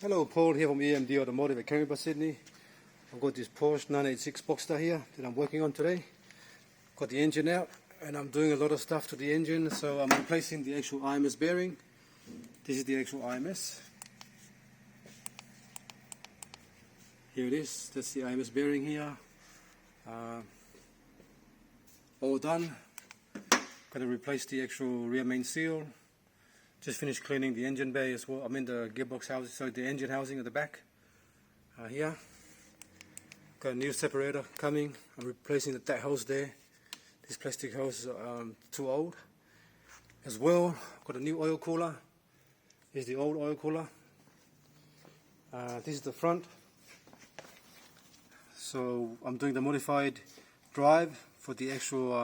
Hello, Paul here from EMD Automotive at Caringbah, Sydney. I've got this Porsche 986 Boxster here that I'm working on today. Got the engine out and I'm doing a lot of stuff to the engine, so I'm replacing the actual IMS bearing. This is the actual IMS. Here it is, that's the IMS bearing here. All done. Got to replace the actual rear main seal. Just finished cleaning the engine bay as well. I mean the gearbox housing, so the engine housing at the back. Here. Got a new separator coming. I'm replacing that hose there. This plastic hose is too old. As well, got a new oil cooler. Here's the old oil cooler. This is the front. So I'm doing the modified drive for the actual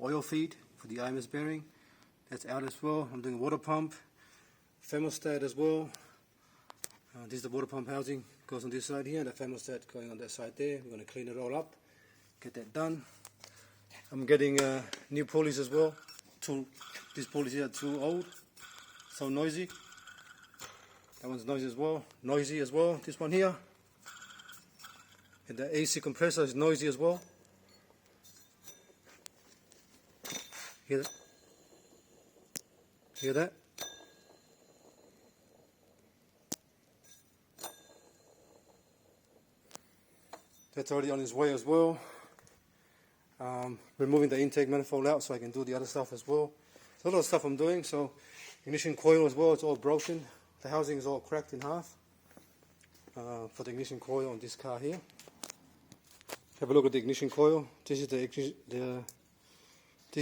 oil feed for the IMS bearing. That's out as well. I'm doing a water pump, thermostat as well. This is the water pump housing, goes on this side here, and the thermostat going on that side there. We're going to clean it all up, get that done. I'm getting new pulleys as well. These pulleys here are too old, so noisy. That one's noisy as well. This one here, and the AC compressor is noisy as well. Hear that? Hear that? That's already on its way as well. Removing the intake manifold out so I can do the other stuff as well. So a lot of stuff I'm doing. So ignition coil as well, it's all broken. The housing is all cracked in half for the ignition coil on this car here. Have a look at the ignition coil. This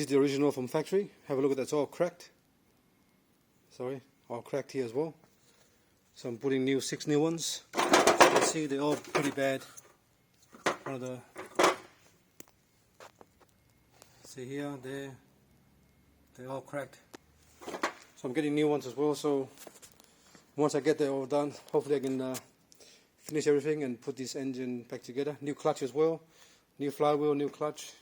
is the original from factory. Have a look at that, it's all cracked. Sorry, all cracked here as well. So I'm putting 6 new ones. As you can see, they're all pretty bad. See here, they're all cracked. So I'm getting new ones as well. So once I get that all done, hopefully I can finish everything and put this engine back together. New clutch as well, new flywheel, new clutch.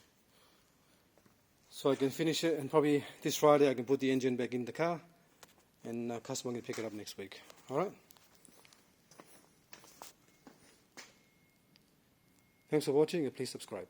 So I can finish it, and probably this Friday I can put the engine back in the car, and customer can pick it up next week. Alright? Thanks for watching, and please subscribe.